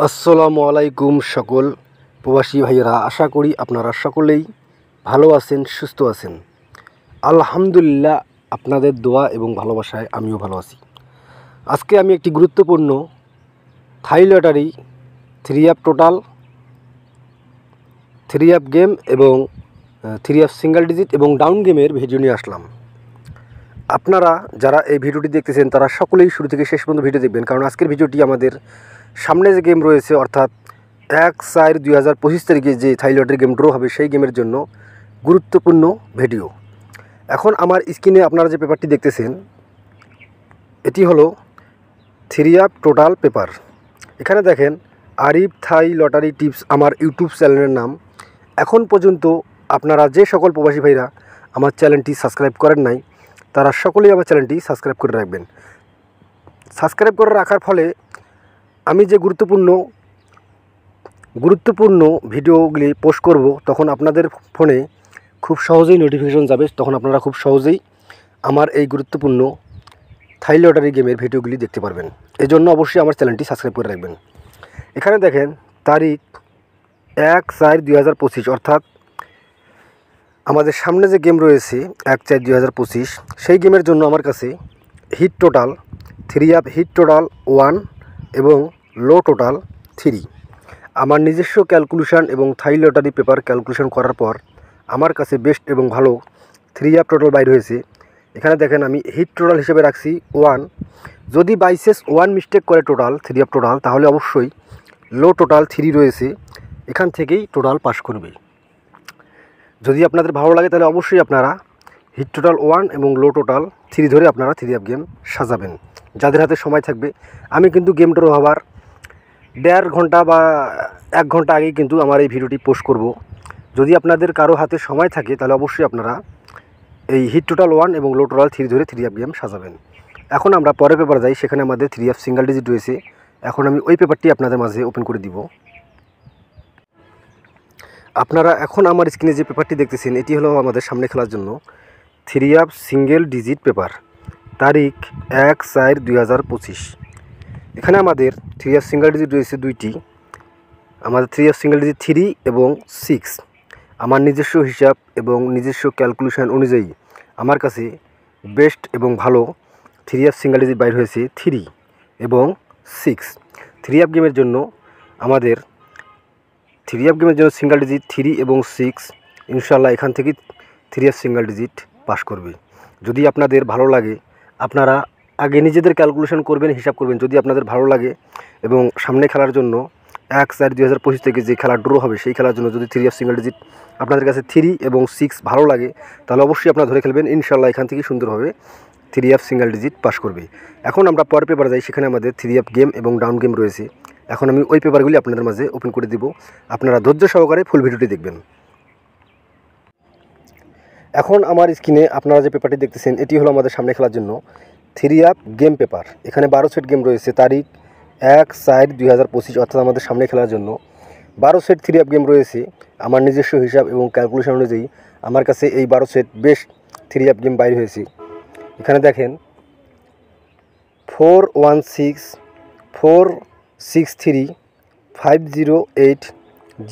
আসসালামু আলাইকুম সকল প্রবাসী ভাইয়েরা, আশা করি আপনারা সকলেই ভালো আছেন, সুস্থ আছেন। আলহামদুলিল্লাহ, আপনাদের দোয়া এবং ভালোবাসায় আমিও ভালো আছি। আজকে আমি একটি গুরুত্বপূর্ণ থাই lottery 3 app total, 3 app game এবং 3 অ্যাপ সিঙ্গেল ডিজিট এবং ডাউন গেমের ভিডিও নিয়ে আসলাম। আপনারা যারা এই ভিডিওটি দেখতেছেন তারা সকলেই শুরু থেকে শেষ পর্যন্ত ভিডিও দেখবেন, কারণ আজকের ভিডিওটি আমাদের সামনে যে গেম রয়েছে অর্থাৎ 1/4/2025 তারিখে যে থাই লটারি গেম ড্র হবে সেই গেমের জন্য গুরুত্বপূর্ণ ভিডিও। এখন আমার স্ক্রিনে আপনারা যে পেপারটি দেখতেছেন এটি হলো 3 অ্যাপ টোটাল পেপার। এখানে দেখেন আরিফ থাই লটারি টিপস আমার ইউটিউব চ্যানেলের নাম। এখন পর্যন্ত আপনারা যে সকল প্রবাসী ভাইরা আমার চ্যানেলটি সাবস্ক্রাইব করেন নাই তারা সকলেই আমার চ্যানেলটি সাবস্ক্রাইব করে রাখবেন। সাবস্ক্রাইব করে রাখার ফলে আমি যে গুরুত্বপূর্ণ ভিডিওগুলি পোস্ট করব তখন আপনাদের ফোনে খুব সহজেই নোটিফিকেশন যাবে, তখন আপনারা খুব সহজেই আমার এই গুরুত্বপূর্ণ থাই লটারি গেমের ভিডিওগুলি দেখতে পারবেন। এজন্য অবশ্যই আমার চ্যানেলটি সাবস্ক্রাইব করে রাখবেন। এখানে দেখেন তারিখ 1/4/2025 অর্থাৎ আমাদের সামনে যে গেম রয়েছে 1/4/2025 সেই গেমের জন্য আমার কাছে hit total 3 app hit total 1 এবং লো টোটাল 3 আমার নিজস্ব ক্যালকুলেশন এবং থাই লটারি পেপার ক্যালকুলেশন করার পর আমার কাছে বেস্ট এবং ভালো 3 অ্যাপ টোটাল বাইর হয়েছে। এখানে দেখেন আমি হিট টোটাল হিসেবে রাখছি 1। যদি বাইসেস 1 মিস্টেক করে টোটাল 3 অ্যাপ টোটাল তাহলে অবশ্যই লো টোটাল 3 রয়েছে, এখান থেকেই টোটাল পাস করবে। যদি আপনাদের ভালো লাগে তাহলে অবশ্যই আপনারা হিট টোটাল 1 এবং লো টোটাল 3 ধরে আপনারা 3 অ্যাপ গেম সাজাবেন যাদের হাতে সময় থাকবে। আমি কিন্তু গেম ড্র হবার 1.5 ঘন্টা বা 1 ঘন্টা আগেই কিন্তু আমার এই ভিডিওটি পোস্ট করব। যদি আপনাদের কারো হাতে সময় থাকে তাহলে অবশ্যই আপনারা এই হিট টোটাল 1 এবং লো টোটাল 3 ধরে 3 অ্যাপ গেম সাজাবেন। এখন আমরা পরের পেপার যাই, সেখানে আমাদের 3 অ্যাপ সিঙ্গেল ডিজিট রয়েছে। এখন আমি ওই পেপারটি আপনাদের মাঝে ওপেন করে দিব। আপনারা এখন আমার স্ক্রিনে যে পেপারটি দেখতেছেন এটি হলো আমাদের সামনে খেলার জন্য 3 অ্যাপ সিঙ্গেল ডিজিট পেপার, তারিখ 1/4/2025। এখানে আমাদের 3 অ্যাপ সিঙ্গেল ডিজিট রয়েছে 2টি। আমাদের 3 অ্যাপ সিঙ্গেল ডিজিট 3 এবং 6। আমার নিজস্ব হিসাব এবং নিজস্ব ক্যালকুলেশন অনুযায়ী আমার কাছে বেস্ট এবং ভালো 3 অ্যাপ সিঙ্গেল ডিজিট বাইর হয়েছে 3 এবং 6। 3 অ্যাপ গেমের জন্য আমাদের 3 অ্যাপ গেমের জন্য সিঙ্গেল ডিজিট 3 এবং 6 ইনশাল্লাহ এখান থেকে 3 অ্যাপ সিঙ্গেল ডিজিট পাস করবে। যদি আপনাদের ভালো লাগে আপনারা আগে নিজেদের ক্যালকুলেশন করবেন, হিসাব করবেন। যদি আপনাদের ভালো লাগে এবং সামনে খেলার জন্য 1/4/2025 থেকে যে খেলা ড্র হবে সেই খেলার জন্য যদি 3 অ্যাপ সিঙ্গেল ডিজিট আপনাদের কাছে 3 এবং 6 ভালো লাগে তাহলে অবশ্যই আপনারা ধরে খেলবেন। ইনশাল্লাহ এখান থেকে সুন্দরভাবে 3 অ্যাপ সিঙ্গেল ডিজিট পাস করবে। এখন আমরা পরের পেপার যাই, সেখানে আমাদের 3 অ্যাপ গেম এবং ডাউন গেম রয়েছে। এখন আমি ওই পেপারগুলি আপনাদের মাঝে ওপেন করে দিব, আপনারা ধৈর্য সহকারে ফুল ভিডিওটি দেখবেন। এখন আমার স্ক্রিনে আপনারা যে পেপারটি দেখতেছেন এটি হলো আমাদের সামনে খেলার জন্য 3 অ্যাপ গেম পেপার। এখানে 12 সেট গেম রয়েছে, তারিখ 1/4/2025 অর্থাৎ আমাদের সামনে খেলার জন্য 12 সেট 3 অ্যাপ গেম রয়েছে। আমার নিজস্ব হিসাব এবং ক্যালকুলেশন অনুযায়ী আমার কাছে এই 12 সেট বেস্ট 3 অ্যাপ গেম বাইর হয়েছে। এখানে দেখেন 416 463 508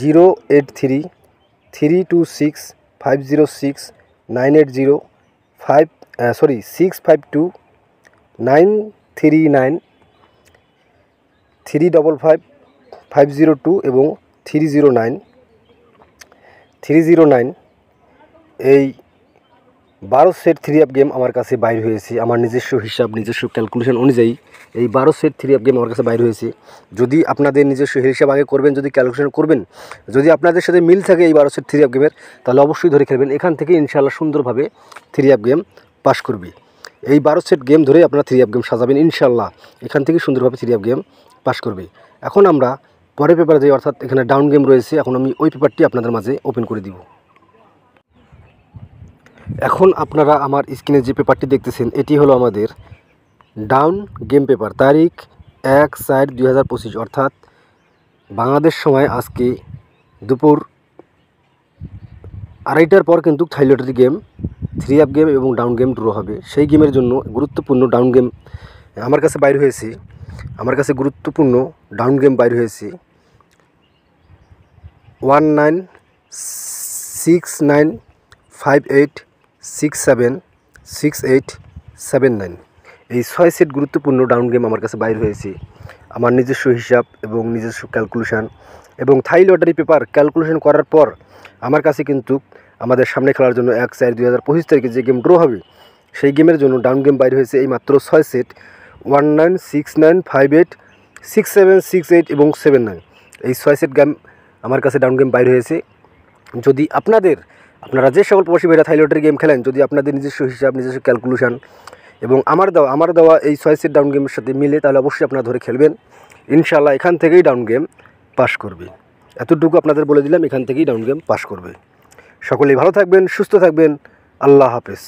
083 326 506 980 652 939 355 502 এবং 309 এই 12 সেট 3 অ্যাপ গেম আমার কাছে বাইর হয়েছে। আমার নিজস্ব হিসাব নিজস্ব ক্যালকুলেশন অনুযায়ী এই 12 সেট 3 অ্যাপ গেম আমার কাছে বাইর হয়েছে। যদি আপনাদের নিজস্ব হিসাব আগে করবেন, যদি ক্যালকুলেশন করবেন, যদি আপনাদের সাথে মিল থাকে এই 12 সেট 3 অ্যাপ গেমের তাহলে অবশ্যই ধরে খেলবেন। এখান থেকে ইনশাআল্লাহ সুন্দরভাবে 3 অ্যাপ গেম পাস করবে। এই 12 সেট গেম ধরে আপনারা 3 অ্যাপ গেম সাজাবেন, ইনশাআল্লাহ এখান থেকে সুন্দরভাবে 3 অ্যাপ গেম পাস করবে। এখন আমরা পরের পেপারে যাই, অর্থাৎ এখানে ডাউন গেম রয়েছে। এখন আমি ওই পেপারটি আপনাদের মাঝে ওপেন করে দিব। এখন আপনারা আমার স্ক্রিনে যে পেপারটি দেখতেছেন এটি হলো আমাদের ডাউন গেম পেপার, তারিখ 1/4/2025 অর্থাৎ বাংলাদেশ সময় আজকে দুপুর 2:30টার পর কিন্তু থাই লটারি গেম 3 অ্যাপ গেম এবং ডাউন গেম ড্র হবে। সেই গেমের জন্য গুরুত্বপূর্ণ ডাউন গেম আমার কাছে বাইর হয়েছে। আমার কাছে গুরুত্বপূর্ণ ডাউন গেম বাইর হয়েছে 196958676879। এই 6 সেট গুরুত্বপূর্ণ ডাউন গেম আমার কাছে বাইর হয়েছে। আমার নিজস্ব হিসাব এবং নিজস্ব ক্যালকুলেশন এবং থাই লটারি পেপার ক্যালকুলেশন করার পর আমার কাছে কিন্তু আমাদের সামনে খেলার জন্য 1/4/2025 তারিখে যে গেম ড্র হবে সেই গেমের জন্য ডাউন গেম বাইর হয়েছে এই মাত্র 6 সেট 1969586768 এবং 79। এই 6 সেট গেম আমার কাছে ডাউন গেম বাইর হয়েছে। যদি আপনারা যে সকল প্রবাসী ভাইরা থাই লটারি গেম খেলেন, যদি আপনাদের নিজস্ব হিসাব নিজস্ব ক্যালকুলেশন এবং আমার দেওয়া এই 6 সেট ডাউন গেমের সাথে মিলে, তাহলে অবশ্যই আপনারা ধরে খেলবেন। ইনশাআল্লাহ এখান থেকেই ডাউন গেম পাস করবে। এতটুকু আপনাদের বলে দিলাম, এখান থেকেই ডাউন গেম পাস করবে। সকলেই ভালো থাকবেন, সুস্থ থাকবেন। আল্লাহ হাফেজ।